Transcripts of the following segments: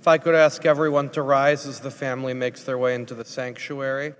If I could ask everyone to rise as the family makes their way into the sanctuary.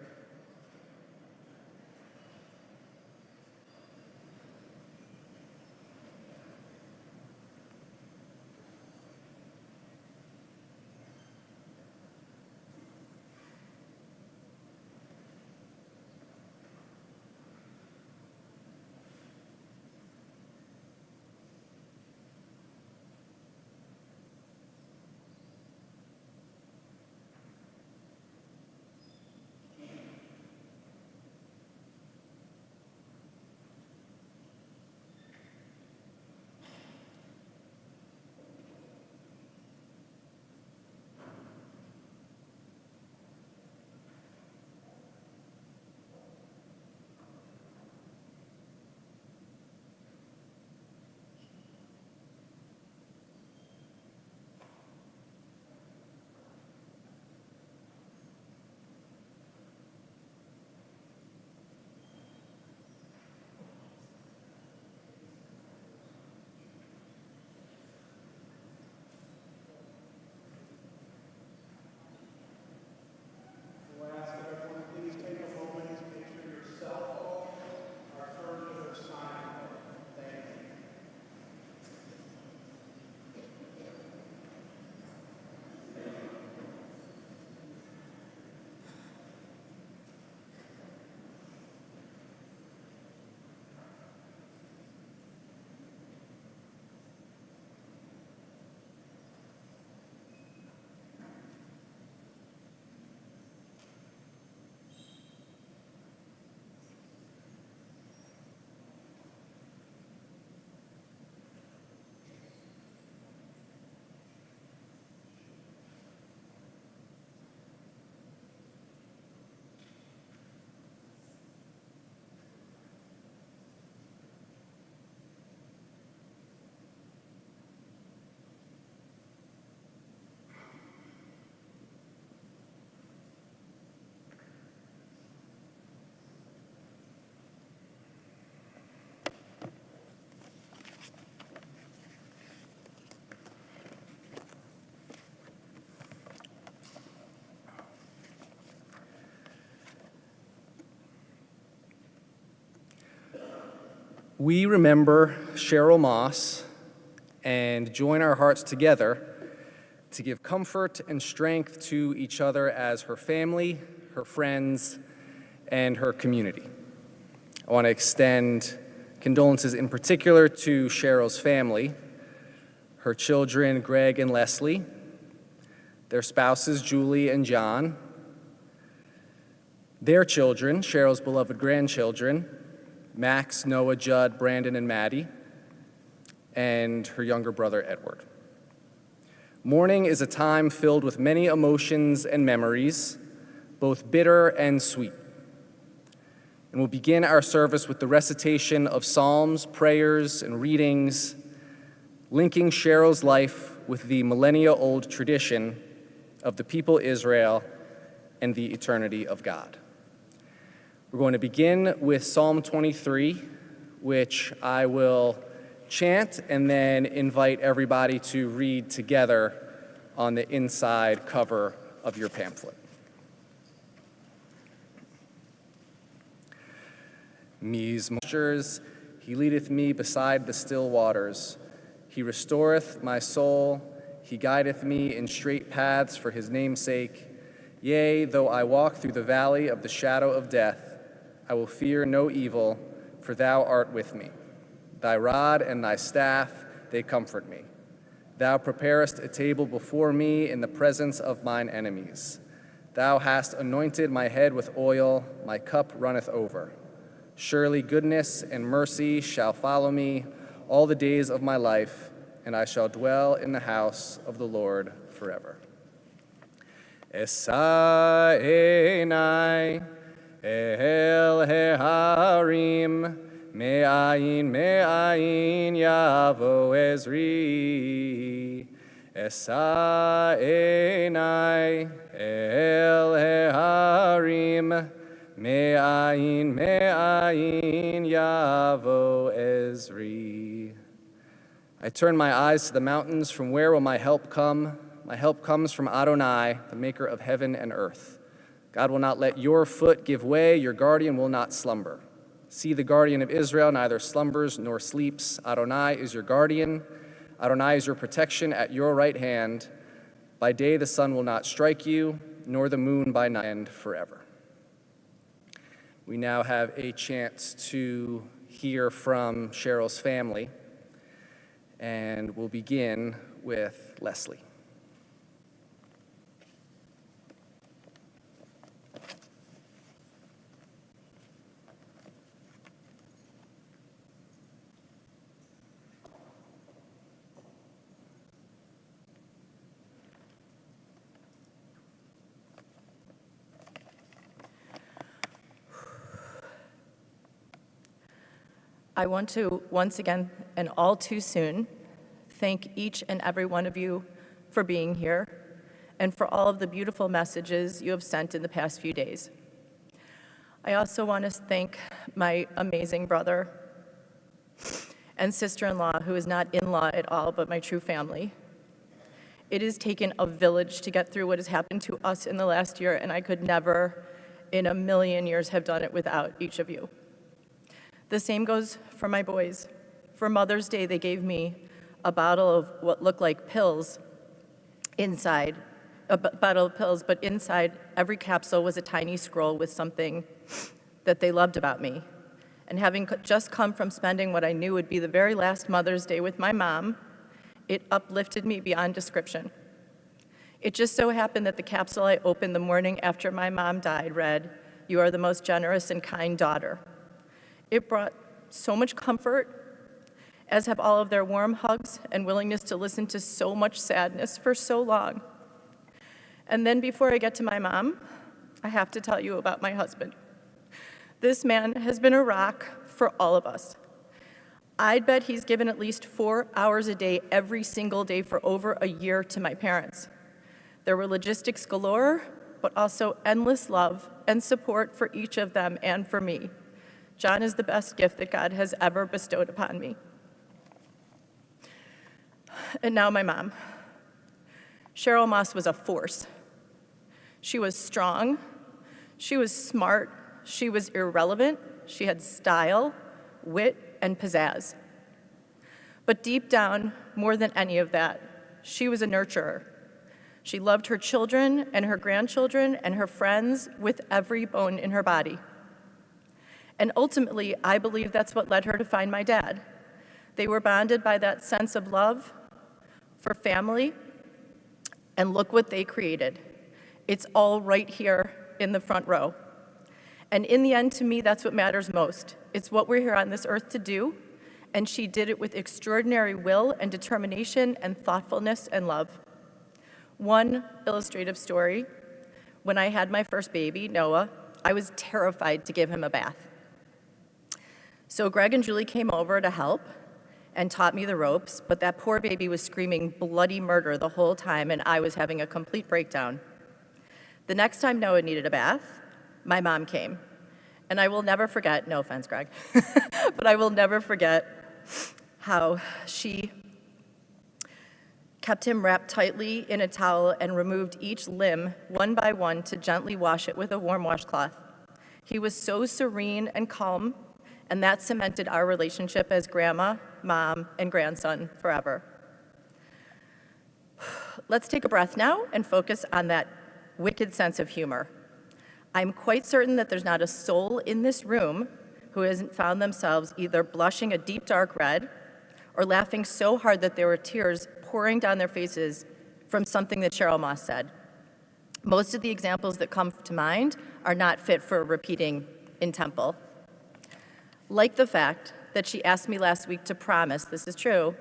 We remember Sheryl Moss and join our hearts together to give comfort and strength to each other as her family, her friends, and her community. I want to extend condolences in particular to Sheryl's family, her children, Greg and Leslie, their spouses, Julie and John, their children, Sheryl's beloved grandchildren, Max, Noah, Judd, Brandon, and Maddie, and her younger brother, Edward. Mourning is a time filled with many emotions and memories, both bitter and sweet. And we'll begin our service with the recitation of psalms, prayers, and readings, linking Sheryl's life with the millennia-old tradition of the people Israel and the eternity of God. We're going to begin with Psalm 23, which I will chant and then invite everybody to read together on the inside cover of your pamphlet. Me's moistures, he leadeth me beside the still waters. He restoreth my soul, he guideth me in straight paths for his name's sake. Yea, though I walk through the valley of the shadow of death, I will fear no evil, for thou art with me. Thy rod and thy staff, they comfort me. Thou preparest a table before me in the presence of mine enemies. Thou hast anointed my head with oil, my cup runneth over. Surely goodness and mercy shall follow me all the days of my life, and I shall dwell in the house of the Lord forever. Esa einai el heharim, me'ayin yavo ezri. Esa einai el heharim, me'ayin yavo ezri. I turn my eyes to the mountains, from where will my help come? My help comes from Adonai, the maker of heaven and earth. God will not let your foot give way, your guardian will not slumber. See, the guardian of Israel neither slumbers nor sleeps. Adonai is your guardian. Adonai is your protection at your right hand. By day the sun will not strike you, nor the moon by night, and forever. We now have a chance to hear from Sheryl's family, and we'll begin with Leslie. I want to once again, and all too soon, thank each and every one of you for being here and for all of the beautiful messages you have sent in the past few days. I also want to thank my amazing brother and sister-in-law, who is not in-law at all, but my true family. It has taken a village to get through what has happened to us in the last year, and I could never in a million years have done it without each of you. The same goes for my boys. For Mother's Day, they gave me a bottle of what looked like pills inside, a bottle of pills, but inside every capsule was a tiny scroll with something that they loved about me. And having just come from spending what I knew would be the very last Mother's Day with my mom, it uplifted me beyond description. It just so happened that the capsule I opened the morning after my mom died read, "You are the most generous and kind daughter." It brought so much comfort, as have all of their warm hugs and willingness to listen to so much sadness for so long. And then before I get to my mom, I have to tell you about my husband. This man has been a rock for all of us. I'd bet he's given at least 4 hours a day every single day for over a year to my parents. There were logistics galore, but also endless love and support for each of them and for me. John is the best gift that God has ever bestowed upon me. And now my mom. Sheryl Moss was a force. She was strong, she was smart, she was irrelevant, she had style, wit, and pizzazz. But deep down, more than any of that, she was a nurturer. She loved her children and her grandchildren and her friends with every bone in her body. And ultimately, I believe that's what led her to find my dad. They were bonded by that sense of love for family, and look what they created. It's all right here in the front row. And in the end, to me, that's what matters most. It's what we're here on this earth to do, and she did it with extraordinary will and determination and thoughtfulness and love. One illustrative story, when I had my first baby, Noah, I was terrified to give him a bath. So Greg and Julie came over to help and taught me the ropes, but that poor baby was screaming bloody murder the whole time, and I was having a complete breakdown. The next time Noah needed a bath, my mom came. And I will never forget, no offense, Greg, but I will never forget how she kept him wrapped tightly in a towel and removed each limb one by one to gently wash it with a warm washcloth. He was so serene and calm, and that cemented our relationship as grandma, mom, and grandson forever. Let's take a breath now and focus on that wicked sense of humor. I'm quite certain that there's not a soul in this room who hasn't found themselves either blushing a deep dark red or laughing so hard that there were tears pouring down their faces from something that Sheryl Moss said. Most of the examples that come to mind are not fit for repeating in temple. Like the fact that she asked me last week to promise, this is true,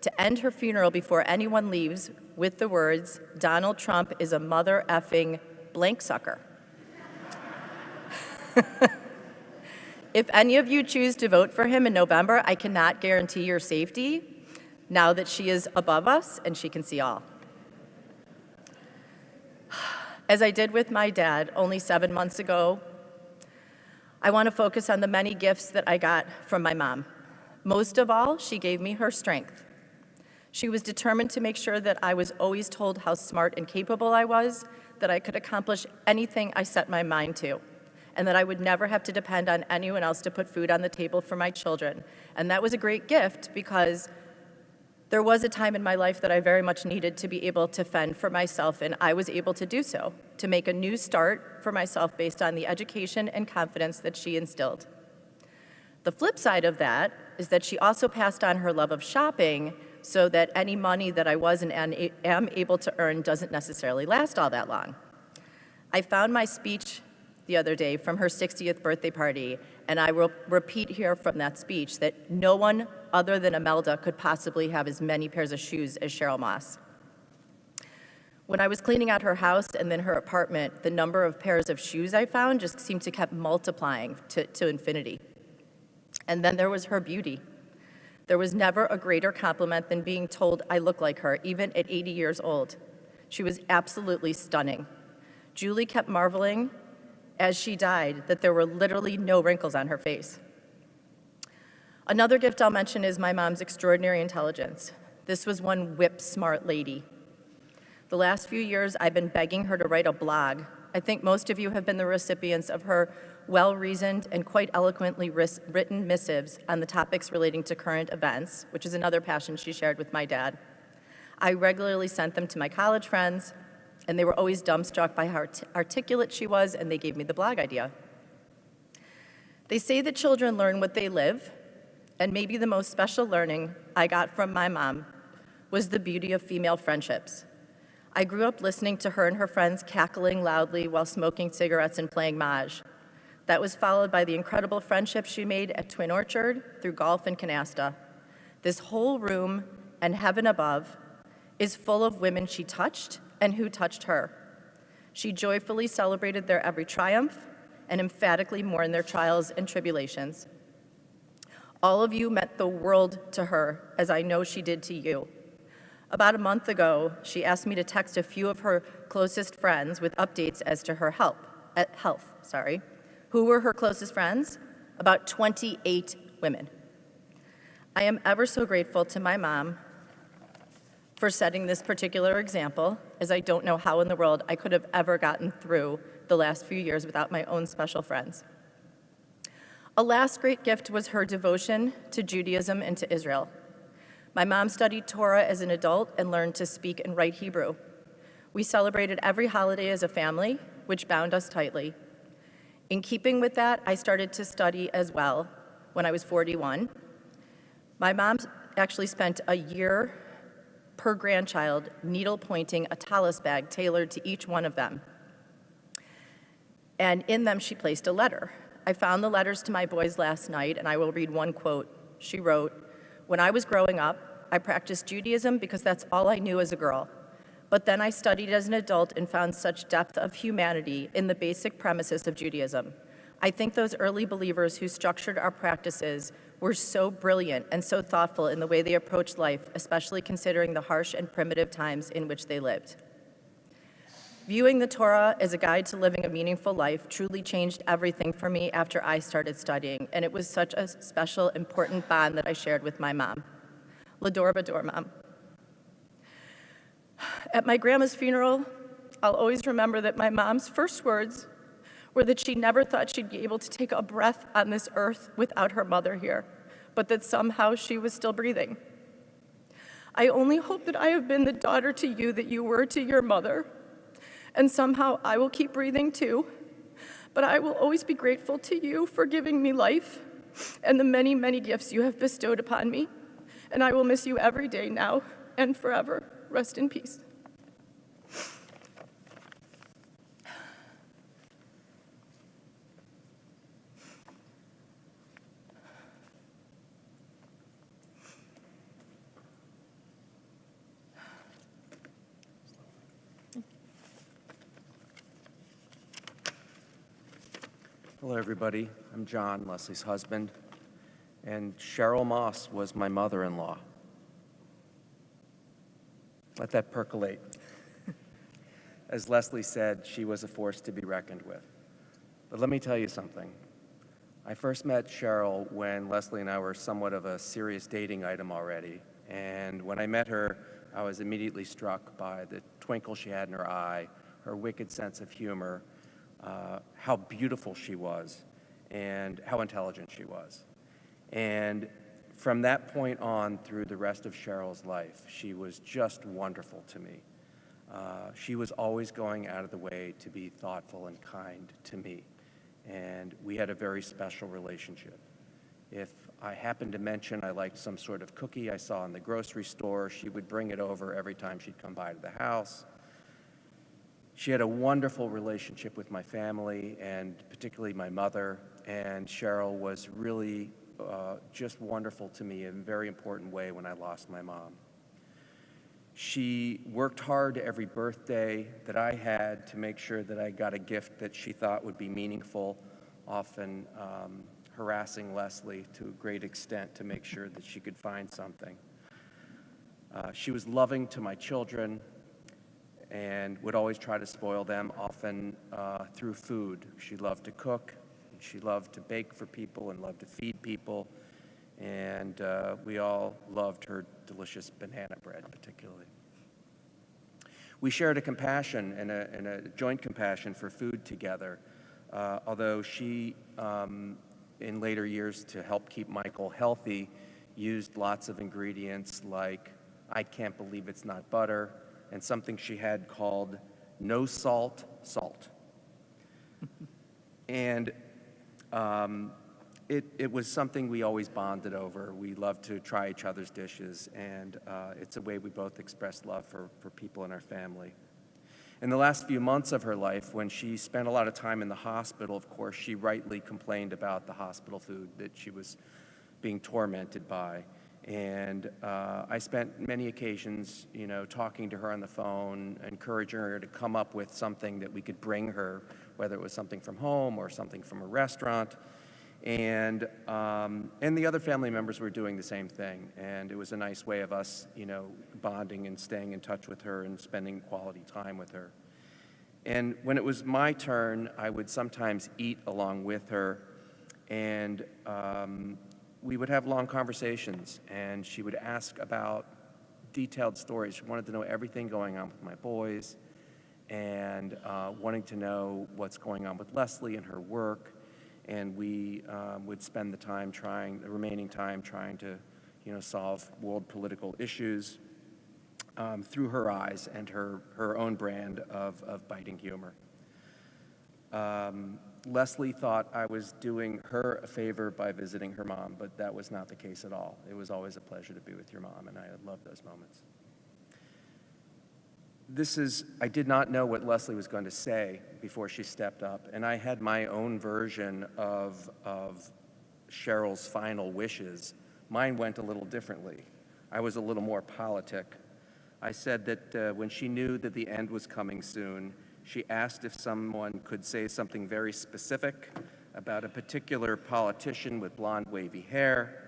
to end her funeral before anyone leaves with the words, "Donald Trump is a mother effing blank sucker." If any of you choose to vote for him in November, I cannot guarantee your safety now that she is above us and she can see all. As I did with my dad only 7 months ago, I want to focus on the many gifts that I got from my mom. Most of all, she gave me her strength. She was determined to make sure that I was always told how smart and capable I was, that I could accomplish anything I set my mind to, and that I would never have to depend on anyone else to put food on the table for my children. And that was a great gift because there was a time in my life that I very much needed to be able to fend for myself, and I was able to do so, to make a new start for myself based on the education and confidence that she instilled. The flip side of that is that she also passed on her love of shopping so that any money that I was and am able to earn doesn't necessarily last all that long. I found my speech the other day from her 60th birthday party, and I will repeat here from that speech that no one other than Imelda could possibly have as many pairs of shoes as Sheryl Moss. When I was cleaning out her house and then her apartment, the number of pairs of shoes I found just seemed to keep multiplying to infinity. And then there was her beauty. There was never a greater compliment than being told I look like her, even at 80 years old. She was absolutely stunning. Julie kept marveling as she died that there were literally no wrinkles on her face. Another gift I'll mention is my mom's extraordinary intelligence. This was one whip-smart lady. The last few years, I've been begging her to write a blog. I think most of you have been the recipients of her well-reasoned and quite eloquently written missives on the topics relating to current events, which is another passion she shared with my dad. I regularly sent them to my college friends, and they were always dumbstruck by how articulate she was, and they gave me the blog idea. They say that children learn what they live, and maybe the most special learning I got from my mom was the beauty of female friendships. I grew up listening to her and her friends cackling loudly while smoking cigarettes and playing Maj. That was followed by the incredible friendships she made at Twin Orchard, through golf and canasta. This whole room and heaven above is full of women she touched and who touched her. She joyfully celebrated their every triumph and emphatically mourned their trials and tribulations. All of you meant the world to her, as I know she did to you. About a month ago, she asked me to text a few of her closest friends with updates as to her health. Who were her closest friends? About 28 women. I am ever so grateful to my mom for setting this particular example, as I don't know how in the world I could have ever gotten through the last few years without my own special friends. A last great gift was her devotion to Judaism and to Israel. My mom studied Torah as an adult and learned to speak and write Hebrew. We celebrated every holiday as a family, which bound us tightly. In keeping with that, I started to study as well when I was 41. My mom actually spent a year per grandchild needle pointing a tallis bag tailored to each one of them. And in them, she placed a letter. I found the letters to my boys last night, and I will read one quote. She wrote, "When I was growing up, I practiced Judaism because that's all I knew as a girl. But then I studied as an adult and found such depth of humanity in the basic premises of Judaism. I think those early believers who structured our practices were so brilliant and so thoughtful in the way they approached life, especially considering the harsh and primitive times in which they lived." Viewing the Torah as a guide to living a meaningful life truly changed everything for me after I started studying, and it was such a special, important bond that I shared with my mom. L'dor Bador, Mom. At my grandma's funeral, I'll always remember that my mom's first words were that she never thought she'd be able to take a breath on this earth without her mother here, but that somehow she was still breathing. I only hope that I have been the daughter to you that you were to your mother, and somehow I will keep breathing too, but I will always be grateful to you for giving me life and the many, many gifts you have bestowed upon me, and I will miss you every day now and forever. Rest in peace. Hello, everybody. I'm John, Leslie's husband, and Sheryl Moss was my mother-in-law. Let that percolate. As Leslie said, she was a force to be reckoned with. But let me tell you something. I first met Sheryl when Leslie and I were somewhat of a serious dating item already, And when I met her, I was immediately struck by the twinkle she had in her eye, her wicked sense of humor, how beautiful she was, and how intelligent she was. And from that point on through the rest of Sheryl's life, she was just wonderful to me. She was always going out of the way to be thoughtful and kind to me, and we had a very special relationship. If I happened to mention I liked some sort of cookie I saw in the grocery store, she would bring it over every time she'd come by to the house. She had a wonderful relationship with my family, and particularly my mother, and Sheryl was really just wonderful to me in a very important way when I lost my mom. She worked hard every birthday that I had to make sure that I got a gift that she thought would be meaningful, often harassing Leslie to a great extent to make sure that she could find something. She was loving to my children and would always try to spoil them, often through food. She loved to cook, and she loved to bake for people and loved to feed people, and we all loved her delicious banana bread particularly. We shared a compassion and a joint compassion for food together, although she, in later years, to help keep Michael healthy, used lots of ingredients like, I can't believe it's not butter, and something she had called no salt, salt. And it was something we always bonded over. We loved to try each other's dishes, and it's a way we both express love for people in our family. In the last few months of her life, when she spent a lot of time in the hospital, of course, she rightly complained about the hospital food that she was being tormented by. And I spent many occasions, talking to her on the phone, encouraging her to come up with something that we could bring her, whether it was something from home or something from a restaurant. And the other family members were doing the same thing. And it was a nice way of us, bonding and staying in touch with her and spending quality time with her. And when it was my turn, I would sometimes eat along with her, and we would have long conversations, and she would ask about detailed stories. She wanted to know everything going on with my boys, and wanting to know what's going on with Leslie and her work. And we would spend the remaining time trying to, solve world political issues through her eyes and her own brand of biting humor. Leslie thought I was doing her a favor by visiting her mom, but that was not the case at all. It was always a pleasure to be with your mom, and I love those moments. I did not know what Leslie was going to say before she stepped up, and I had my own version of Sheryl's final wishes. Mine went a little differently. I was a little more politic. I said that when she knew that the end was coming soon, she asked if someone could say something very specific about a particular politician with blonde, wavy hair,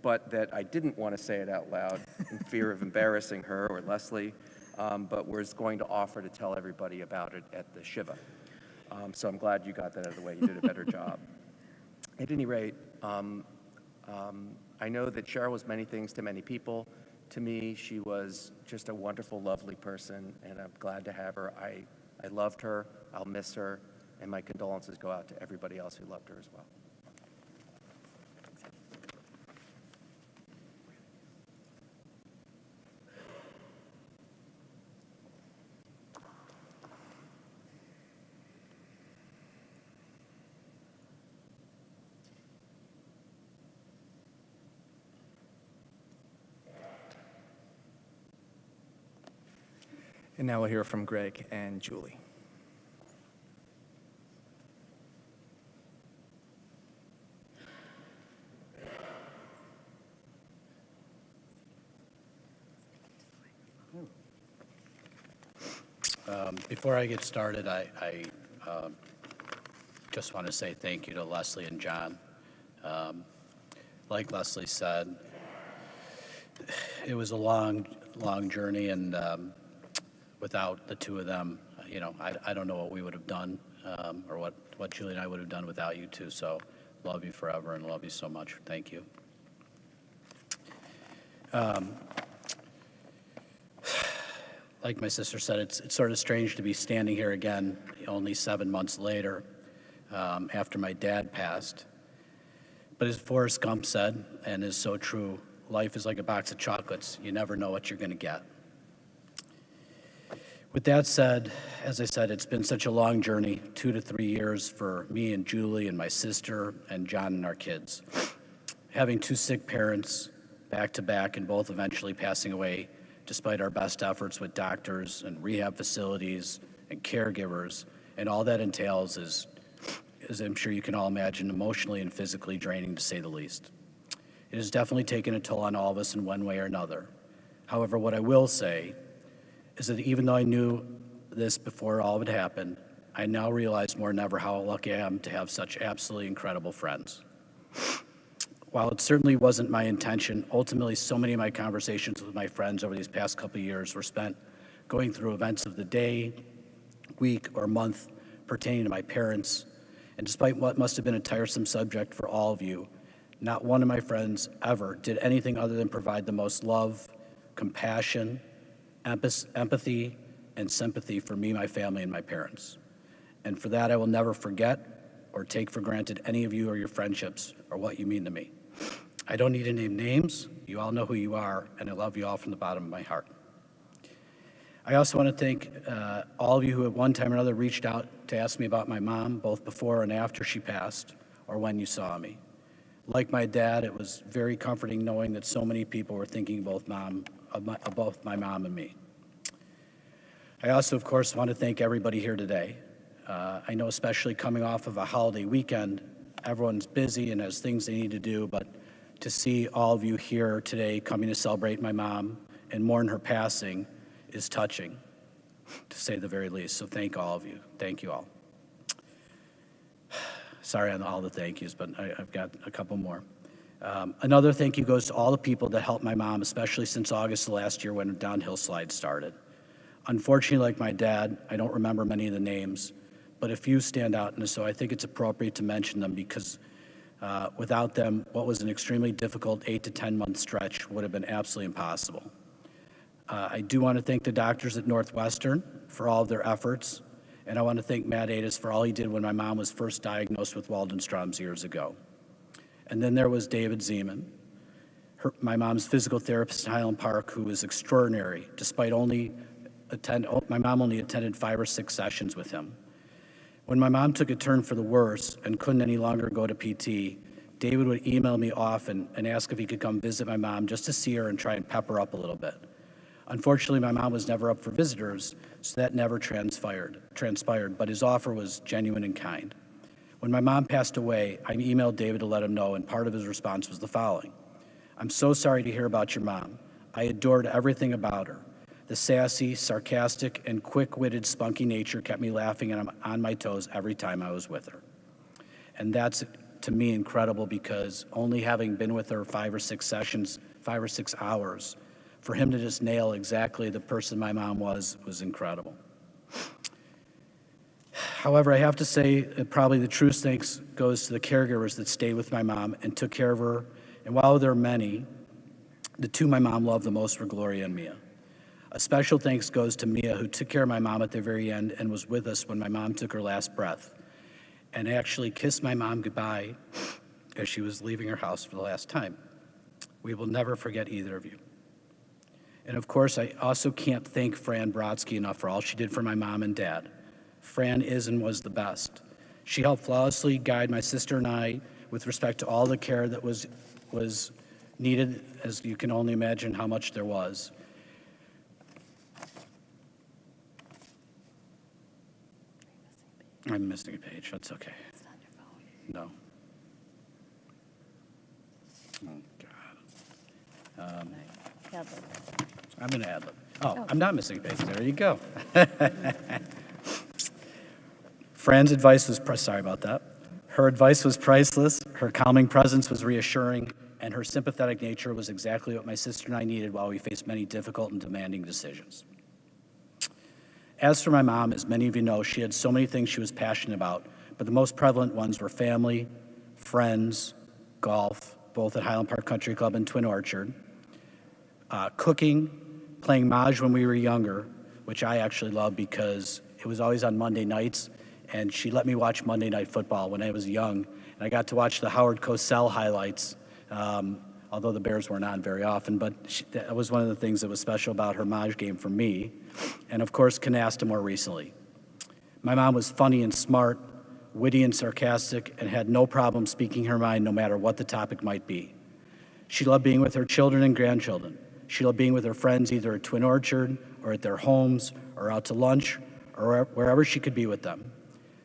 but that I didn't want to say it out loud in fear of embarrassing her or Leslie, but was going to offer to tell everybody about it at the Shiva. So I'm glad you got that out of the way. You did a better job. At any rate, I know that Sheryl was many things to many people. To me, she was just a wonderful, lovely person, and I'm glad to have her. I loved her, I'll miss her, and my condolences go out to everybody else who loved her as well. And now we'll hear from Greg and Julie. Before I get started, I just want to say thank you to Leslie and John. Like Leslie said, it was a long journey, and without the two of them, I don't know what we would have done, or what Julie and I would have done without you two. So love you forever and love you so much. Thank you. Like my sister said, it's sort of strange to be standing here again only 7 months later after my dad passed. But as Forrest Gump said, and is so true, life is like a box of chocolates. You never know what you're going to get. With that said, as I said, it's been such a long journey, 2 to 3 years for me and Julie and my sister and John and our kids. Having 2 sick parents back to back and both eventually passing away despite our best efforts with doctors and rehab facilities and caregivers, and all that entails is I'm sure you can all imagine, emotionally and physically draining to say the least. It has definitely taken a toll on all of us in one way or another. However, what I will say is that even though I knew this before all of it happened, I now realize more than ever how lucky I am to have such absolutely incredible friends. While it certainly wasn't my intention, ultimately so many of my conversations with my friends over these past couple of years were spent going through events of the day, week, or month pertaining to my parents. And despite what must have been a tiresome subject for all of you, not one of my friends ever did anything other than provide the most love, compassion, empathy, and sympathy for me, my family, and my parents. And for that, I will never forget or take for granted any of you or your friendships or what you mean to me. I don't need to name names. You all know who you are, and I love you all from the bottom of my heart. I also want to thank all of you who at one time or another reached out to ask me about my mom, both before and after she passed, or when you saw me. Like my dad, it was very comforting knowing that so many people were thinking both my mom and me. I also, of course, want to thank everybody here today. I know especially coming off of a holiday weekend, everyone's busy and has things they need to do, but to see all of you here today coming to celebrate my mom and mourn her passing is touching, to say the very least. So thank all of you. Thank you all. Sorry on all the thank yous, but I've got a couple more. Another thank you goes to all the people that helped my mom, especially since August of last year when the downhill slide started. Unfortunately, like my dad, I don't remember many of the names, but a few stand out, and so I think it's appropriate to mention them because without them, what was an extremely difficult 8 to 10 month stretch would have been absolutely impossible. I do want to thank the doctors at Northwestern for all of their efforts, and I want to thank Matt Adis for all he did when my mom was first diagnosed with Waldenstrom's years ago. And then there was David Zeman, my mom's physical therapist in Highland Park, who was extraordinary, despite my mom only attended 5 or 6 sessions with him. When my mom took a turn for the worse and couldn't any longer go to PT, David would email me often and ask if he could come visit my mom just to see her and try and pep her up a little bit. Unfortunately, my mom was never up for visitors, so that never transpired, but his offer was genuine and kind. When my mom passed away, I emailed David to let him know, and part of his response was the following: "I'm so sorry to hear about your mom. I adored everything about her. The sassy, sarcastic, and quick-witted, spunky nature kept me laughing and on my toes every time I was with her." And that's, to me, incredible because only having been with her 5 or 6 sessions, 5 or 6 hours, for him to just nail exactly the person my mom was incredible. However, I have to say that probably the truest thanks goes to the caregivers that stayed with my mom and took care of her. And while there are many, the 2 my mom loved the most were Gloria and Mia. A special thanks goes to Mia, who took care of my mom at the very end and was with us when my mom took her last breath, and actually kissed my mom goodbye as she was leaving her house for the last time. We will never forget either of you. And of course, I also can't thank Fran Brodsky enough for all she did for my mom and dad. Fran is and was the best. She helped flawlessly guide my sister and I with respect to all the care that was needed, as you can only imagine how much there was. I'm missing a page. That's okay. It's on your phone. No. Oh, God. Kevin. I'm going to add them. Oh, I'm not missing a page. There you go. Fran's advice was, sorry about that. Her advice was priceless. Her calming presence was reassuring, and her sympathetic nature was exactly what my sister and I needed while we faced many difficult and demanding decisions. As for my mom, as many of you know, she had so many things she was passionate about, but the most prevalent ones were family, friends, golf, both at Highland Park Country Club and Twin Orchard, Cooking, playing Mahjong when we were younger, which I actually loved because it was always on Monday nights, and she let me watch Monday Night Football when I was young, and I got to watch the Howard Cosell highlights, although the Bears weren't on very often, but that was one of the things that was special about her Mahjong game for me, and of course, canasta more recently. My mom was funny and smart, witty and sarcastic, and had no problem speaking her mind no matter what the topic might be. She loved being with her children and grandchildren. She loved being with her friends either at Twin Orchard or at their homes or out to lunch or wherever she could be with them.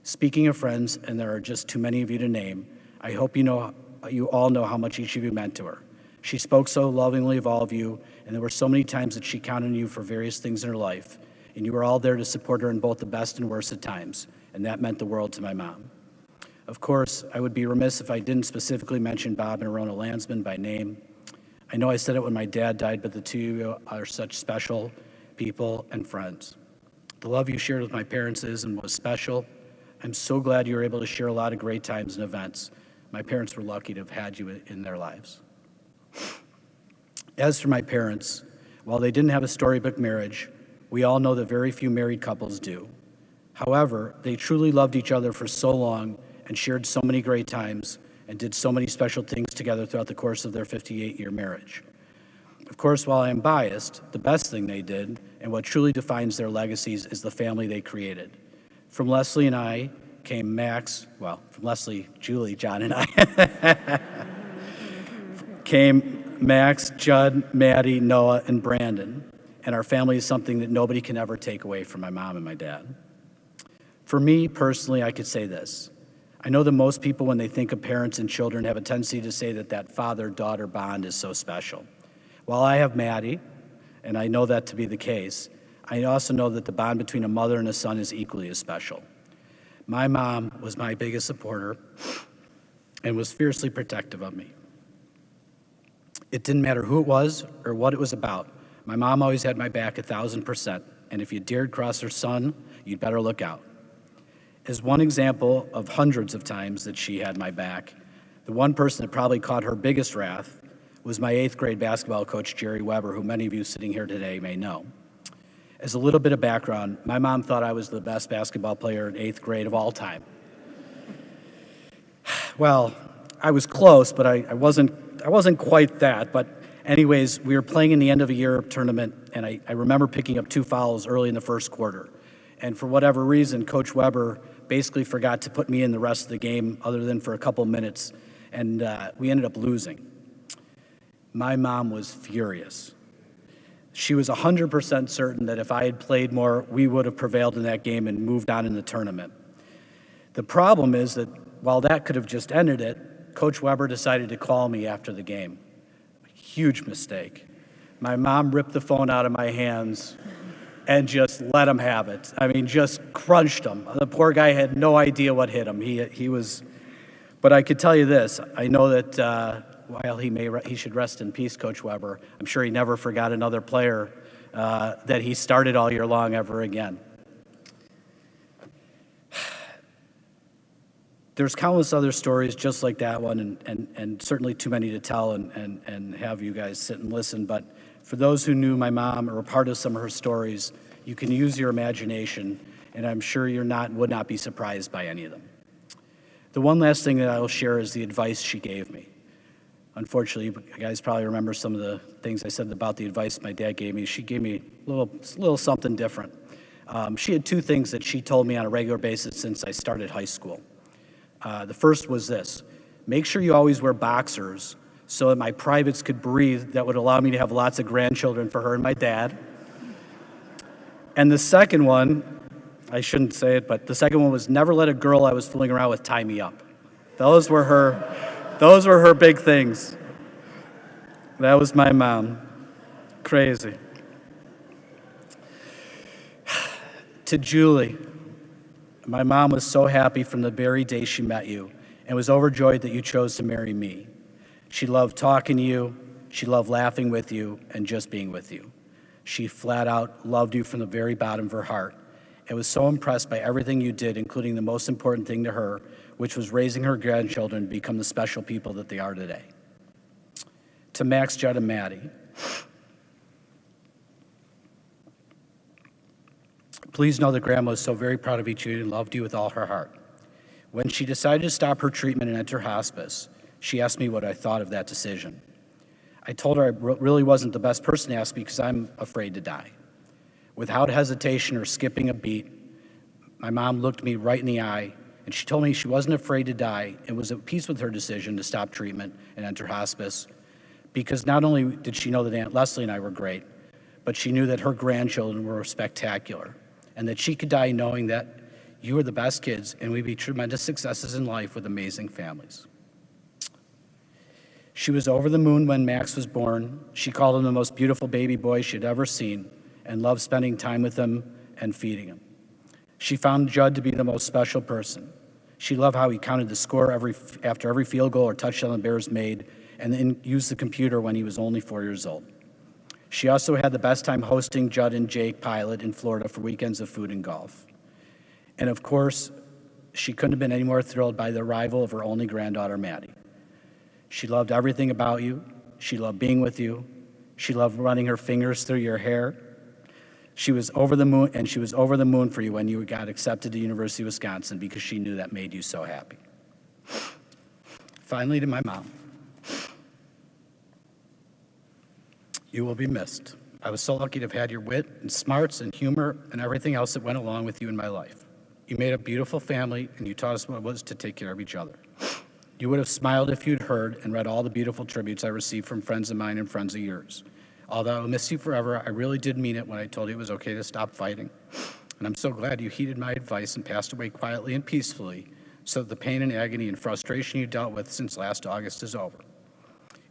Speaking of friends, and there are just too many of you to name, I hope you all know how much each of you meant to her. She spoke so lovingly of all of you, and there were so many times that she counted on you for various things in her life, and you were all there to support her in both the best and worst of times, and that meant the world to my mom. Of course, I would be remiss if I didn't specifically mention Bob and Arona Landsman by name. I know I said it when my dad died, but the two of you are such special people and friends. The love you shared with my parents is and was special. I'm so glad you were able to share a lot of great times and events. My parents were lucky to have had you in their lives. As for my parents, while they didn't have a storybook marriage, we all know that very few married couples do. However, they truly loved each other for so long and shared so many great times and did so many special things together throughout the course of their 58-year marriage. Of course, while I am biased, the best thing they did and what truly defines their legacies is the family they created. From Leslie and I came Max, well, from Leslie, Julie, John, and I, came Max, Judd, Maddie, Noah, and Brandon. And our family is something that nobody can ever take away from my mom and my dad. For me, personally, I could say this. I know that most people, when they think of parents and children, have a tendency to say that that father-daughter bond is so special. While I have Maddie, and I know that to be the case, I also know that the bond between a mother and a son is equally as special. My mom was my biggest supporter and was fiercely protective of me. It didn't matter who it was or what it was about. My mom always had my back 1,000%, and if you dared cross her son, you'd better look out. As one example of hundreds of times that she had my back, the one person that probably caught her biggest wrath was my 8th grade basketball coach, Jerry Weber, who many of you sitting here today may know. As a little bit of background, my mom thought I was the best basketball player in 8th grade of all time. Well, I was close, but I wasn't quite that. But anyways, we were playing in the end of a year tournament, and I remember picking up 2 fouls early in the first quarter. And for whatever reason, Coach Weber basically forgot to put me in the rest of the game other than for a couple minutes, and we ended up losing. My mom was furious. She was 100% certain that if I had played more, we would have prevailed in that game and moved on in the tournament. The problem is that while that could have just ended it, Coach Weber decided to call me after the game. A huge mistake. My mom ripped the phone out of my hands and just let him have it. I mean, just crunched him. The poor guy had no idea what hit him. He was, but I could tell you this. I know that while he should rest in peace, Coach Weber, I'm sure he never forgot another player that he started all year long ever again. There's countless other stories just like that one, and certainly too many to tell and have you guys sit and listen. But for those who knew my mom or were part of some of her stories, you can use your imagination, and I'm sure would not be surprised by any of them. The one last thing that I will share is the advice she gave me. Unfortunately, you guys probably remember some of the things I said about the advice my dad gave me. She gave me a little something different. She had 2 things that she told me on a regular basis since I started high school. The first was this: make sure you always wear boxers so that my privates could breathe. That would allow me to have lots of grandchildren for her and my dad. And the second one, I shouldn't say it, but the second one was never let a girl I was fooling around with tie me up. Those were her big things. That was my mom. Crazy. To Julie, my mom was so happy from the very day she met you and was overjoyed that you chose to marry me. She loved talking to you, she loved laughing with you, and just being with you. She flat out loved you from the very bottom of her heart and was so impressed by everything you did, including the most important thing to her, which was raising her grandchildren to become the special people that they are today. To Max, Judd, and Maddie, Please know that Grandma is so very proud of each of you and loved you with all her heart. When she decided to stop her treatment and enter hospice, she asked me what I thought of that decision. I told her I really wasn't the best person to ask because I'm afraid to die. Without hesitation or skipping a beat, my mom looked me right in the eye, and she told me she wasn't afraid to die and was at peace with her decision to stop treatment and enter hospice, because not only did she know that Aunt Leslie and I were great, but she knew that her grandchildren were spectacular, and that she could die knowing that you were the best kids and we'd be tremendous successes in life with amazing families. She was over the moon when Max was born. She called him the most beautiful baby boy she'd ever seen and loved spending time with him and feeding him. She found Judd to be the most special person. She loved how he counted the score after every field goal or touchdown the Bears made, and then used the computer when he was only 4 years old. She also had the best time hosting Judd and Jake Pilot in Florida for weekends of food and golf. And of course, she couldn't have been any more thrilled by the arrival of her only granddaughter, Maddie. She loved everything about you. She loved being with you. She loved running her fingers through your hair. She was over the moon, and she was over the moon for you when you got accepted to University of Wisconsin because she knew that made you so happy. Finally, to my mom. You will be missed. I was so lucky to have had your wit and smarts and humor and everything else that went along with you in my life. You made a beautiful family, and you taught us what it was to take care of each other. You would have smiled if you'd heard and read all the beautiful tributes I received from friends of mine and friends of yours. Although I will miss you forever, I really did mean it when I told you it was okay to stop fighting. And I'm so glad you heeded my advice and passed away quietly and peacefully so that the pain and agony and frustration you dealt with since last August is over.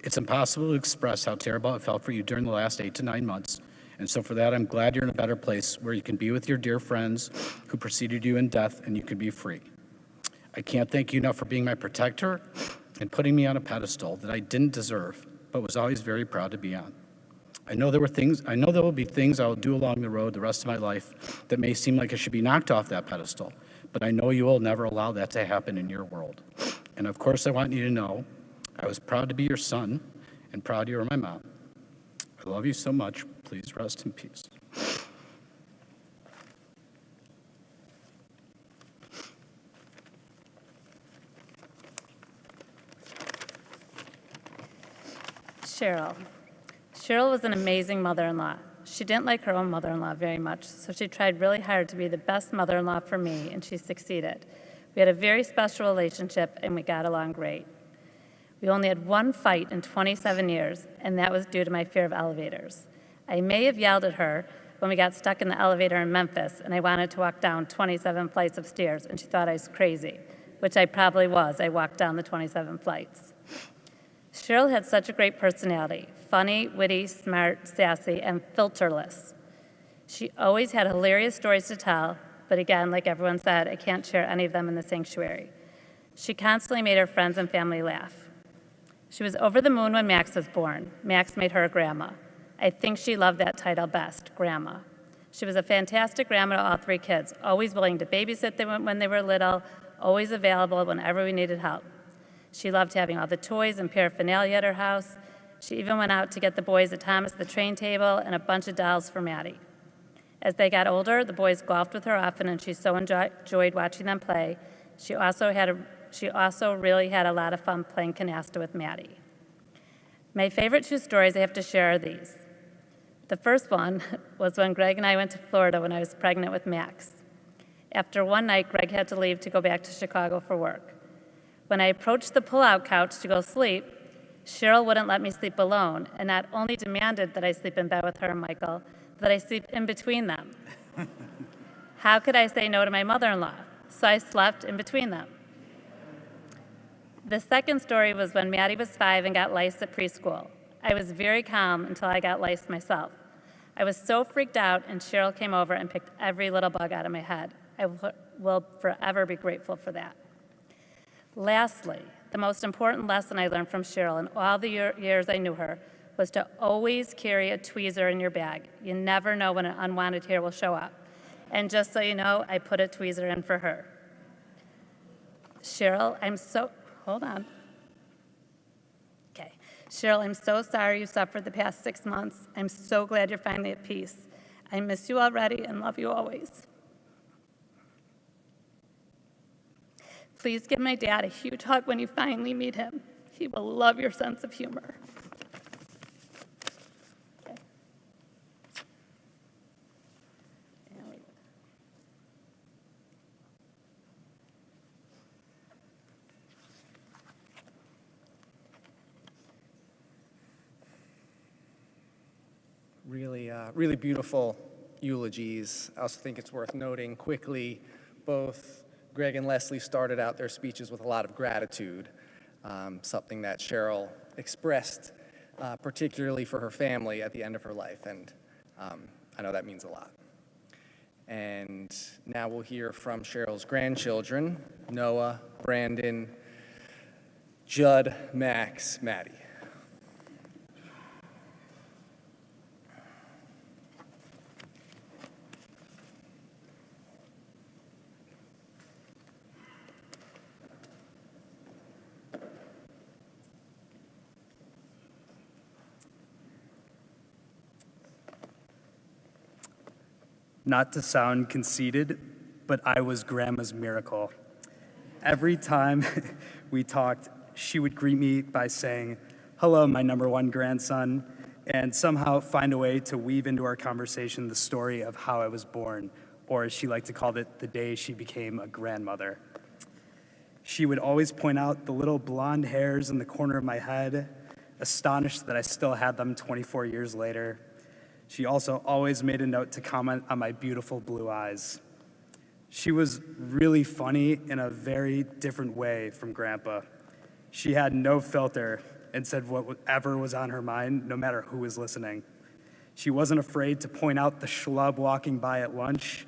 It's impossible to express how terrible it felt for you during the last 8 to 9 months. And so for that, I'm glad you're in a better place where you can be with your dear friends who preceded you in death and you can be free. I can't thank you enough for being my protector and putting me on a pedestal that I didn't deserve, but was always very proud to be on. I know there will be things I will do along the road the rest of my life that may seem like I should be knocked off that pedestal, but I know you will never allow that to happen in your world. And of course, I want you to know I was proud to be your son and proud you are my mom. I love you so much. Please rest in peace. Sheryl. Sheryl was an amazing mother-in-law. She didn't like her own mother-in-law very much, so she tried really hard to be the best mother-in-law for me, and she succeeded. We had a very special relationship, and we got along great. We only had one fight in 27 years, and that was due to my fear of elevators. I may have yelled at her when we got stuck in the elevator in Memphis, and I wanted to walk down 27 flights of stairs, and she thought I was crazy, which I probably was. I walked down the 27 flights. Sheryl had such a great personality, funny, witty, smart, sassy, and filterless. She always had hilarious stories to tell, but again, like everyone said, I can't share any of them in the sanctuary. She constantly made her friends and family laugh. She was over the moon when Max was born. Max made her a grandma. I think she loved that title best, grandma. She was a fantastic grandma to all 3 kids, always willing to babysit them when they were little, always available whenever we needed help. She loved having all the toys and paraphernalia at her house. She even went out to get the boys a Thomas the Train table and a bunch of dolls for Maddie. As they got older, the boys golfed with her often, and she so enjoyed watching them play. She also really had a lot of fun playing canasta with Maddie. My favorite 2 stories I have to share are these. The first one was when Greg and I went to Florida when I was pregnant with Max. After one night, Greg had to leave to go back to Chicago for work. When I approached the pull-out couch to go sleep, Sheryl wouldn't let me sleep alone, and not only demanded that I sleep in bed with her and Michael, but that I sleep in between them. How could I say no to my mother-in-law? So I slept in between them. The second story was when Maddie was 5 and got lice at preschool. I was very calm until I got lice myself. I was so freaked out, and Sheryl came over and picked every little bug out of my head. I will forever be grateful for that. Lastly, the most important lesson I learned from Sheryl in all the years I knew her was to always carry a tweezer in your bag. You never know when an unwanted hair will show up. And just so you know, I put a tweezer in for her. Sheryl, hold on. Okay. Sheryl, I'm so sorry you suffered the past 6 months. I'm so glad you're finally at peace. I miss you already and love you always. Please give my dad a huge hug when you finally meet him. He will love your sense of humor. Okay. Really beautiful eulogies. I also think it's worth noting quickly, both Greg and Leslie started out their speeches with a lot of gratitude, something that Sheryl expressed particularly for her family at the end of her life, and I know that means a lot. And now we'll hear from Sheryl's grandchildren, Noah, Brandon, Judd, Max, Maddie. Not to sound conceited, but I was Grandma's miracle. Every time we talked, she would greet me by saying, "Hello, my number one grandson," and somehow find a way to weave into our conversation the story of how I was born, or as she liked to call it, the day she became a grandmother. She would always point out the little blonde hairs in the corner of my head, astonished that I still had them 24 years later. She also always made a note to comment on my beautiful blue eyes. She was really funny in a very different way from Grandpa. She had no filter and said whatever was on her mind, no matter who was listening. She wasn't afraid to point out the schlub walking by at lunch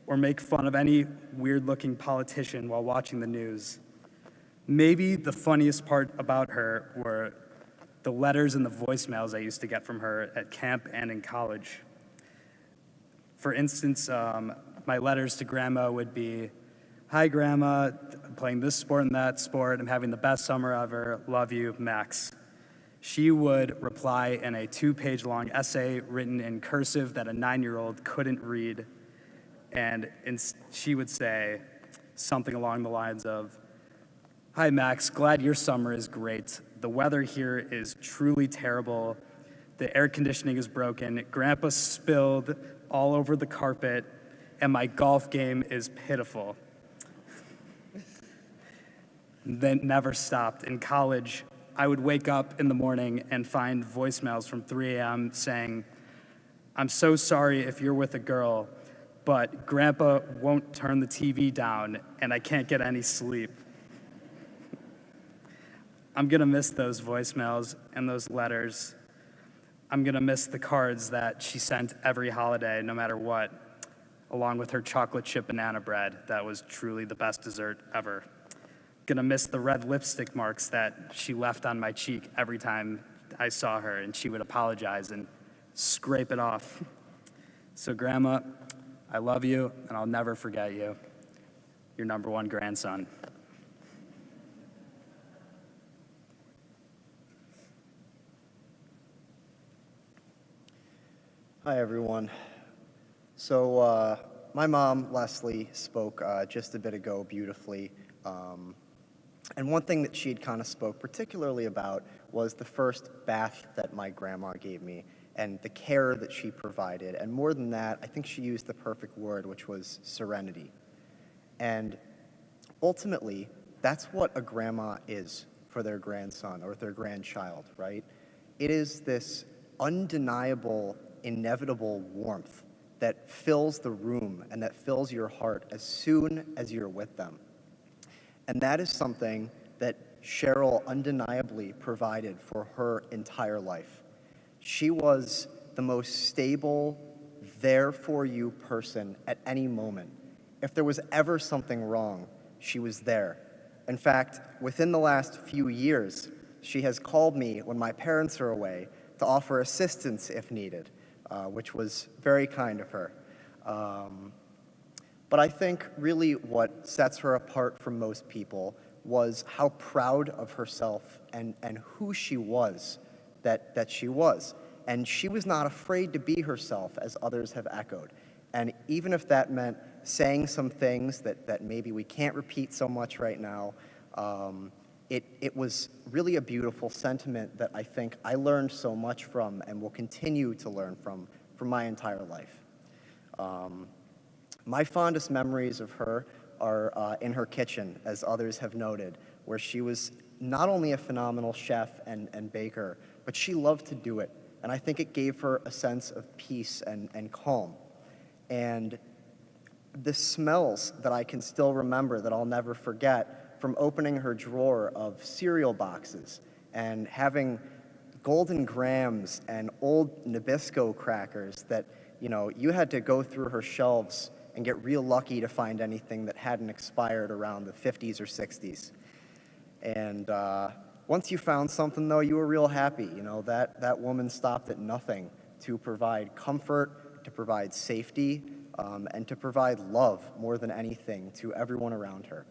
or make fun of any weird-looking politician while watching the news. Maybe the funniest part about her were the letters and the voicemails I used to get from her at camp and in college. For instance, my letters to Grandma would be, "Hi, Grandma, I'm playing this sport and that sport. I'm having the best summer ever. Love you, Max." She would reply in a 2-page long essay written in cursive that a 9-year-old couldn't read. And she would say something along the lines of, "Hi, Max, glad your summer is great. The weather here is truly terrible. The air conditioning is broken. Grandpa spilled all over the carpet, and my golf game is pitiful." Then never stopped. In college, I would wake up in the morning and find voicemails from 3 a.m. saying, "I'm so sorry if you're with a girl, but Grandpa won't turn the TV down, and I can't get any sleep." I'm gonna miss those voicemails and those letters. I'm gonna miss the cards that she sent every holiday, no matter what, along with her chocolate chip banana bread. That was truly the best dessert ever. Gonna miss the red lipstick marks that she left on my cheek every time I saw her, and she would apologize and scrape it off. So Grandma, I love you, and I'll never forget you. Your number one grandson. Hi, everyone. So my mom, Leslie, spoke just a bit ago beautifully. And one thing that she had kind of spoke particularly about was the first bath that my grandma gave me and the care that she provided. And more than that, I think she used the perfect word, which was serenity. And ultimately, that's what a grandma is for their grandson or their grandchild, right? It is this undeniable, inevitable warmth that fills the room and that fills your heart as soon as you're with them. And that is something that Sheryl undeniably provided for her entire life. She was the most stable, there for you person at any moment. If there was ever something wrong, she was there. In fact, within the last few years, she has called me when my parents are away to offer assistance if needed, which was very kind of her. But I think really what sets her apart from most people was how proud of herself and who she was, that she was. And she was not afraid to be herself, as others have echoed. And even if that meant saying some things that maybe we can't repeat so much right now. It was really a beautiful sentiment that I think I learned so much from and will continue to learn from for my entire life. My fondest memories of her are in her kitchen, as others have noted, where she was not only a phenomenal chef and baker, but she loved to do it. And I think it gave her a sense of peace and calm. And the smells that I can still remember that I'll never forget from opening her drawer of cereal boxes and having Golden Grahams and old Nabisco crackers that, you had to go through her shelves and get real lucky to find anything that hadn't expired around the 50s or 60s. And once you found something, though, you were real happy. That woman stopped at nothing to provide comfort, to provide safety, and to provide love more than anything to everyone around her.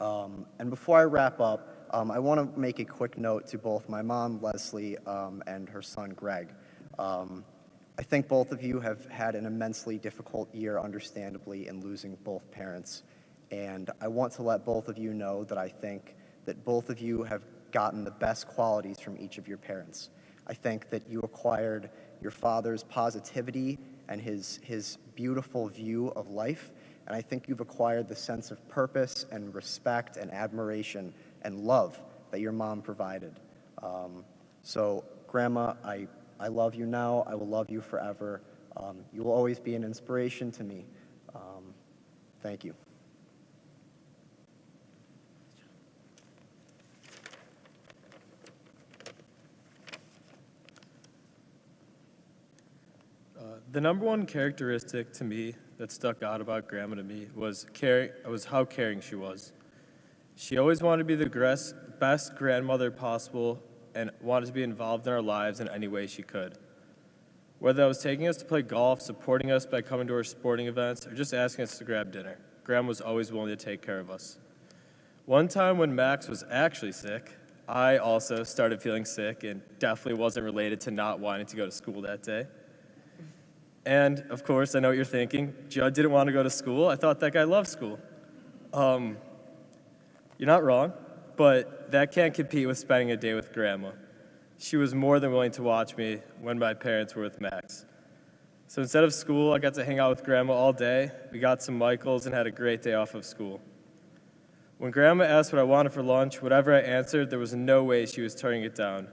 And before I wrap up, I want to make a quick note to both my mom, Leslie, and her son, Greg. I think both of you have had an immensely difficult year, understandably, in losing both parents. And I want to let both of you know that I think that both of you have gotten the best qualities from each of your parents. I think that you acquired your father's positivity and his beautiful view of life, and I think you've acquired the sense of purpose and respect and admiration and love that your mom provided. So, Grandma, I love you now. I will love you forever. You will always be an inspiration to me. Thank you. The number one characteristic to me that stuck out about Grandma to me was how caring she was. She always wanted to be the best grandmother possible and wanted to be involved in our lives in any way she could. Whether that was taking us to play golf, supporting us by coming to our sporting events, or just asking us to grab dinner, Grandma was always willing to take care of us. One time when Max was actually sick, I also started feeling sick and definitely wasn't related to not wanting to go to school that day. And, of course, I know what you're thinking. Judd didn't want to go to school. I thought that guy loved school. You're not wrong, but that can't compete with spending a day with Grandma. She was more than willing to watch me when my parents were with Max. So instead of school, I got to hang out with Grandma all day. We got some Michaels and had a great day off of school. When Grandma asked what I wanted for lunch, whatever I answered, there was no way she was turning it down.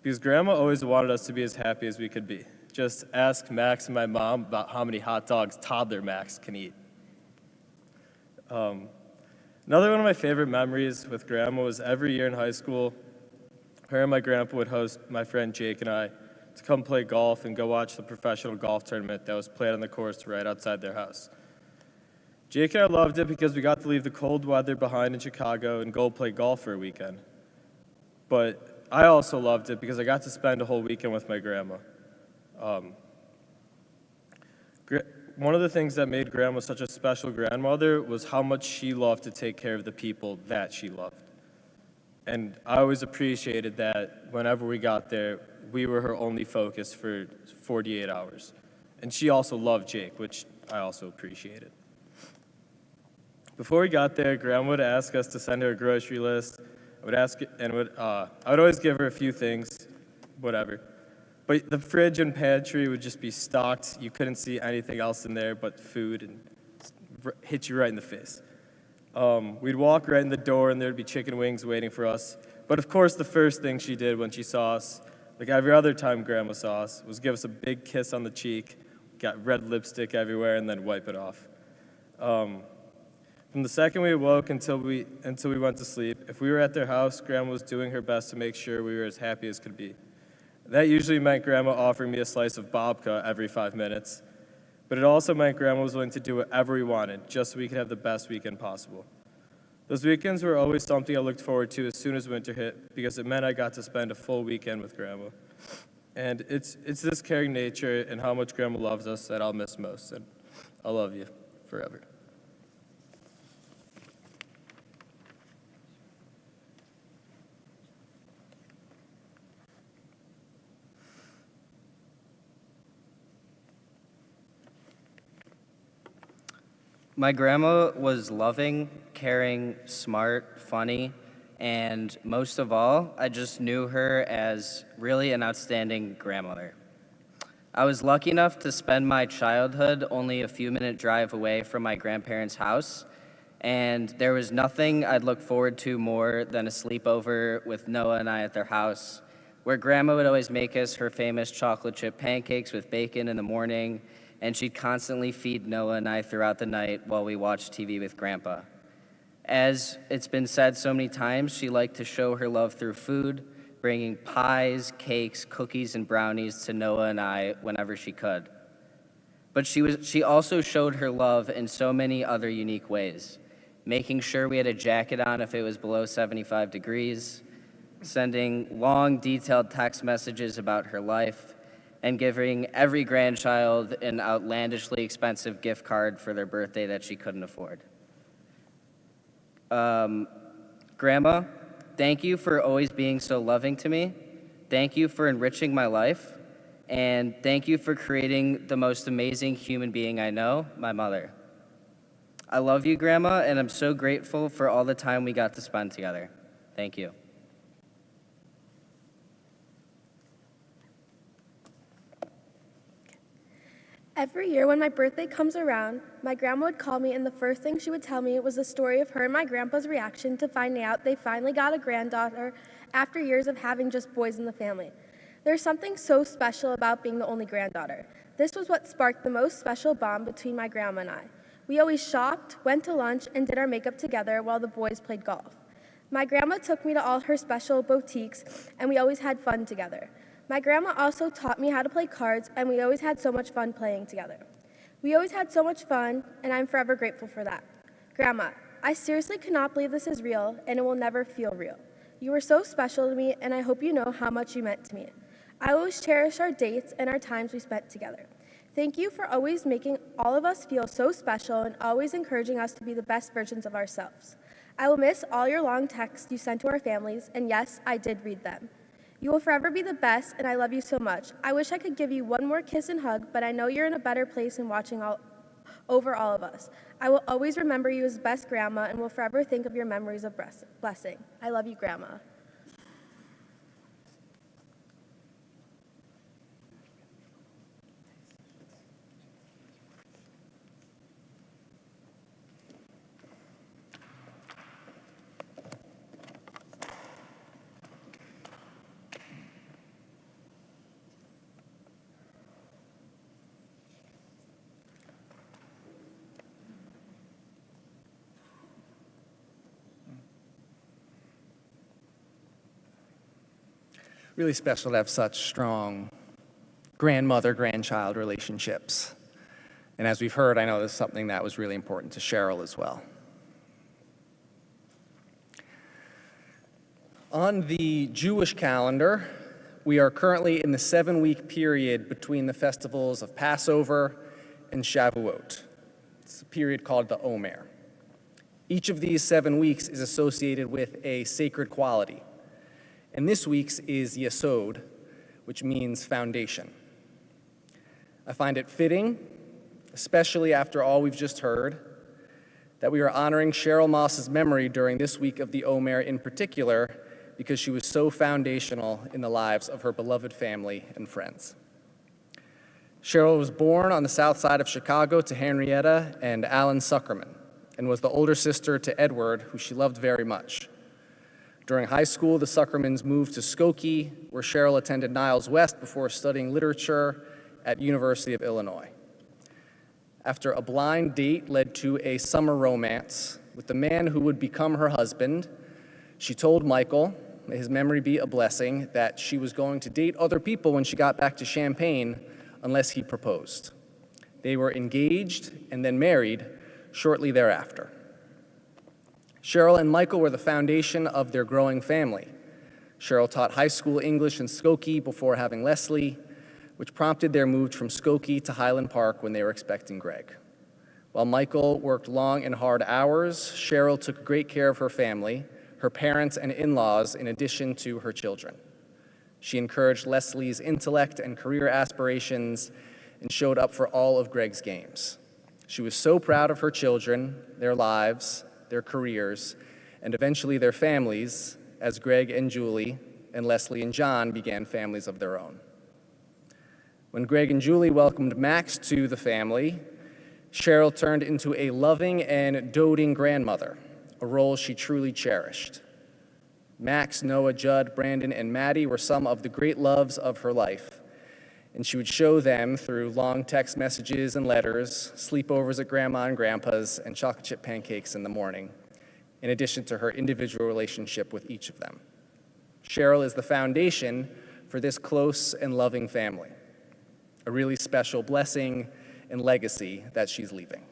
Because Grandma always wanted us to be as happy as we could be. Just ask Max and my mom about how many hot dogs toddler Max can eat. Another one of my favorite memories with Grandma was every year in high school, her and my grandpa would host my friend Jake and I to come play golf and go watch the professional golf tournament that was played on the course right outside their house. Jake and I loved it because we got to leave the cold weather behind in Chicago and go play golf for a weekend. But I also loved it because I got to spend a whole weekend with my grandma. One of the things that made Grandma such a special grandmother was how much she loved to take care of the people that she loved. And I always appreciated that whenever we got there, we were her only focus for 48 hours. And she also loved Jake, which I also appreciated. Before we got there, Grandma would ask us to send her a grocery list. I would always give her a few things, whatever. But the fridge and pantry would just be stocked. You couldn't see anything else in there but food and hit you right in the face. We'd walk right in the door and there'd be chicken wings waiting for us. But of course, the first thing she did when she saw us, like every other time Grandma saw us, was give us a big kiss on the cheek, got red lipstick everywhere, and then wipe it off. From the second we awoke until we went to sleep, if we were at their house, Grandma was doing her best to make sure we were as happy as could be. That usually meant Grandma offering me a slice of babka every 5 minutes, but it also meant Grandma was willing to do whatever we wanted, just so we could have the best weekend possible. Those weekends were always something I looked forward to as soon as winter hit, because it meant I got to spend a full weekend with Grandma. And it's this caring nature and how much Grandma loves us that I'll miss most, and I'll love you forever. My grandma was loving, caring, smart, funny, and most of all, I just knew her as really an outstanding grandmother. I was lucky enough to spend my childhood only a few-minute drive away from my grandparents' house, and there was nothing I'd look forward to more than a sleepover with Noah and I at their house, where Grandma would always make us her famous chocolate chip pancakes with bacon in the morning, and she'd constantly feed Noah and I throughout the night while we watched TV with Grandpa. As it's been said so many times, she liked to show her love through food, bringing pies, cakes, cookies, and brownies to Noah and I whenever she could. But she also showed her love in so many other unique ways, making sure we had a jacket on if it was below 75 degrees, sending long, detailed text messages about her life, and giving every grandchild an outlandishly expensive gift card for their birthday that she couldn't afford. Grandma, thank you for always being so loving to me. Thank you for enriching my life. And thank you for creating the most amazing human being I know, my mother. I love you, Grandma, and I'm so grateful for all the time we got to spend together. Thank you. Every year when my birthday comes around, my grandma would call me and the first thing she would tell me was the story of her and my grandpa's reaction to finding out they finally got a granddaughter after years of having just boys in the family. There's something so special about being the only granddaughter. This was what sparked the most special bond between my grandma and I. We always shopped, went to lunch, and did our makeup together while the boys played golf. My grandma took me to all her special boutiques, and we always had fun together. My grandma also taught me how to play cards, and we always had so much fun playing together. We always had so much fun, and I'm forever grateful for that. Grandma, I seriously cannot believe this is real, and it will never feel real. You were so special to me, and I hope you know how much you meant to me. I always cherish our dates and our times we spent together. Thank you for always making all of us feel so special and always encouraging us to be the best versions of ourselves. I will miss all your long texts you sent to our families, and yes, I did read them. You will forever be the best, and I love you so much. I wish I could give you one more kiss and hug, but I know you're in a better place in watching over all of us. I will always remember you as best grandma and will forever think of your memories of blessing. I love you, Grandma. Really special to have such strong grandmother-grandchild relationships. And as we've heard, I know this is something that was really important to Sheryl as well. On the Jewish calendar, we are currently in the 7-week period between the festivals of Passover and Shavuot. It's a period called the Omer. Each of these 7 weeks is associated with a sacred quality. And this week's is Yesod, which means foundation. I find it fitting, especially after all we've just heard, that we are honoring Sheryl Moss's memory during this week of the Omer in particular, because she was so foundational in the lives of her beloved family and friends. Sheryl was born on the south side of Chicago to Henrietta and Alan Suckerman, and was the older sister to Edward, who she loved very much. During high school, the Suckermans moved to Skokie, where Sheryl attended Niles West before studying literature at University of Illinois. After a blind date led to a summer romance with the man who would become her husband, she told Michael, may his memory be a blessing, that she was going to date other people when she got back to Champaign unless he proposed. They were engaged and then married shortly thereafter. Sheryl and Michael were the foundation of their growing family. Sheryl taught high school English in Skokie before having Leslie, which prompted their move from Skokie to Highland Park when they were expecting Greg. While Michael worked long and hard hours, Sheryl took great care of her family, her parents and in-laws, in addition to her children. She encouraged Leslie's intellect and career aspirations and showed up for all of Greg's games. She was so proud of her children, their lives, their careers, and eventually their families, as Greg and Julie and Leslie and John began families of their own. When Greg and Julie welcomed Max to the family, Sheryl turned into a loving and doting grandmother, a role she truly cherished. Max, Noah, Judd, Brandon, and Maddie were some of the great loves of her life, and she would show them through long text messages and letters, sleepovers at Grandma and Grandpa's, and chocolate chip pancakes in the morning, in addition to her individual relationship with each of them. Sheryl is the foundation for this close and loving family, a really special blessing and legacy that she's leaving.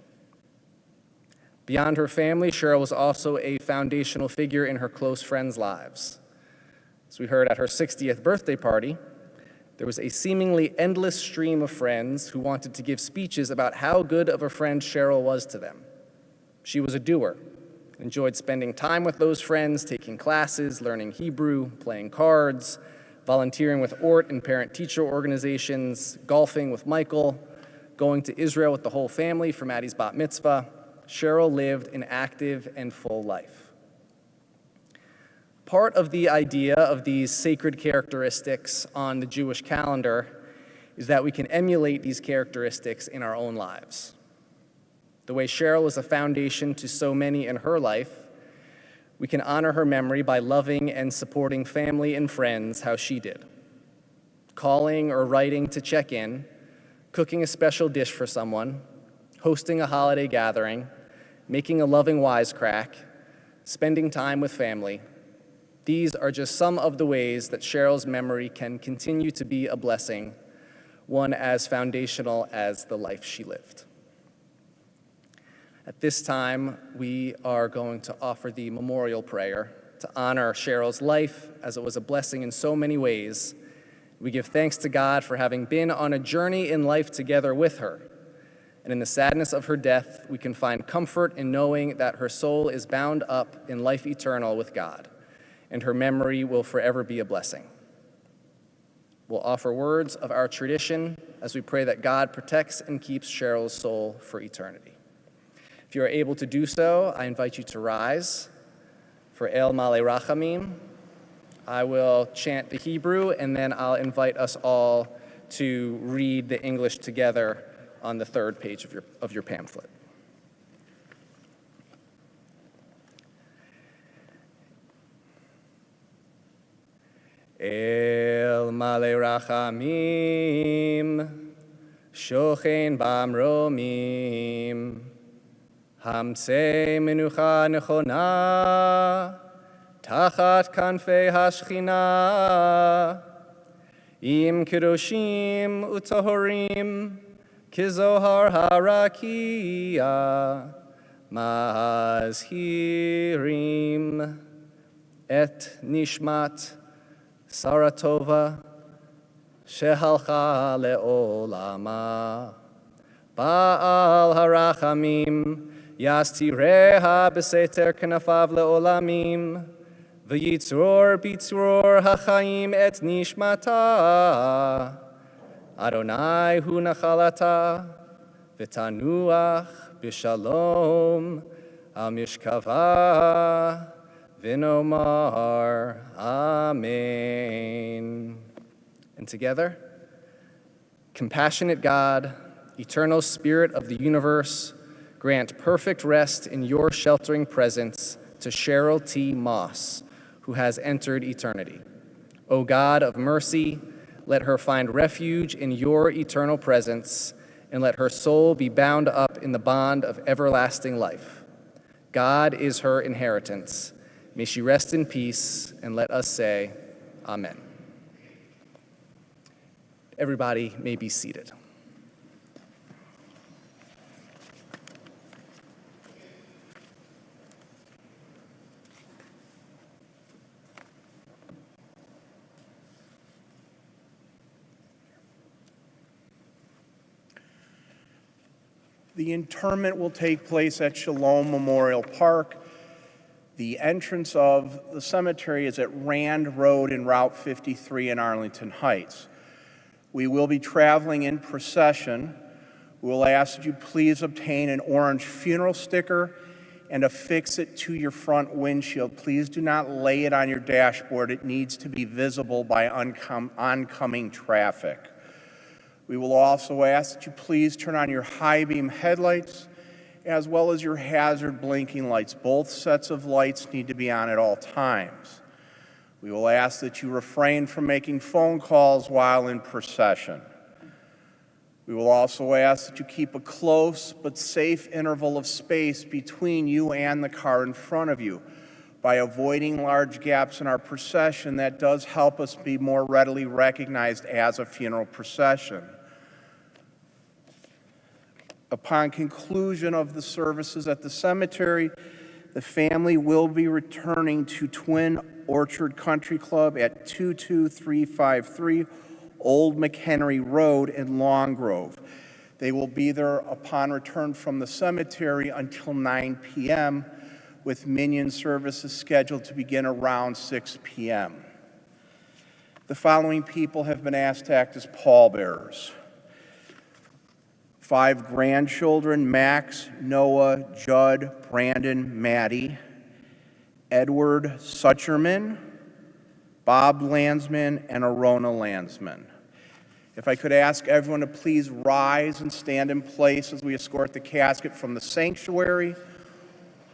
Beyond her family, Sheryl was also a foundational figure in her close friends' lives. As we heard at her 60th birthday party, there was a seemingly endless stream of friends who wanted to give speeches about how good of a friend Sheryl was to them. She was a doer, enjoyed spending time with those friends, taking classes, learning Hebrew, playing cards, volunteering with ORT and parent-teacher organizations, golfing with Michael, going to Israel with the whole family for Maddie's bat mitzvah. Sheryl lived an active and full life. Part of the idea of these sacred characteristics on the Jewish calendar is that we can emulate these characteristics in our own lives. The way Sheryl is a foundation to so many in her life, we can honor her memory by loving and supporting family and friends how she did. Calling or writing to check in, cooking a special dish for someone, hosting a holiday gathering, making a loving wisecrack, spending time with family. These are just some of the ways that Sheryl's memory can continue to be a blessing, one as foundational as the life she lived. At this time, we are going to offer the memorial prayer to honor Sheryl's life as it was a blessing in so many ways. We give thanks to God for having been on a journey in life together with her. And in the sadness of her death, we can find comfort in knowing that her soul is bound up in life eternal with God, and her memory will forever be a blessing. We'll offer words of our tradition as we pray that God protects and keeps Sheryl's soul for eternity. If you are able to do so, I invite you to rise for El Male Rachamim. I will chant the Hebrew, and then I'll invite us all to read the English together on the third page of your pamphlet. El Male Rachamim, Shochen Bamromim, Hamse Menucha Nechona, Tachat Kanfei Hashchina, Im Kedoshim Utohorim, Kizohar Harakia, Mazhirim, Et Nishmat Saratova, Shehalcha Leolama, Baal Harachamim, Yastireha Beseter Kanafav Leolamim, V'yitzror Bitzror Hachaim Et Nishmata, Adonai hu nachalata, v'tanuach b'shalom al mishkava, v'nomar amen. And together, compassionate God, eternal Spirit of the universe, grant perfect rest in your sheltering presence to Sheryl T. Moss, who has entered eternity. O God of mercy, let her find refuge in your eternal presence, and let her soul be bound up in the bond of everlasting life. God is her inheritance. May she rest in peace, and let us say, Amen. Everybody may be seated. The interment will take place at Shalom Memorial Park. The entrance of the cemetery is at Rand Road and Route 53 in Arlington Heights. We will be traveling in procession We will ask that you please obtain an orange funeral sticker and affix it to your front windshield. Please do not lay it on your dashboard. It needs to be visible by oncoming traffic. We will also ask that you please turn on your high beam headlights as well as your hazard blinking lights. Both sets of lights need to be on at all times. We will ask that you refrain from making phone calls while in procession. We will also ask that you keep a close but safe interval of space between you and the car in front of you. By avoiding large gaps in our procession, that does help us be more readily recognized as a funeral procession. Upon conclusion of the services at the cemetery, the family will be returning to Twin Orchard Country Club at 22353 Old McHenry Road in Long Grove. They will be there upon return from the cemetery until 9 p.m., with minion services scheduled to begin around 6 p.m. The following people have been asked to act as pallbearers. 5 grandchildren: Max, Noah, Judd, Brandon, Maddie, Edward Sucherman, Bob Landsman, and Arona Landsman. If I could ask everyone to please rise and stand in place as we escort the casket from the sanctuary.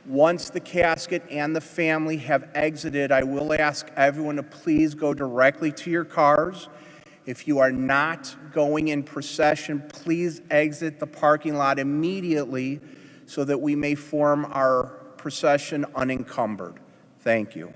Once the casket and the family have exited, I will ask everyone to please go directly to your cars. If you are not going in procession, please exit the parking lot immediately so that we may form our procession unencumbered. Thank you.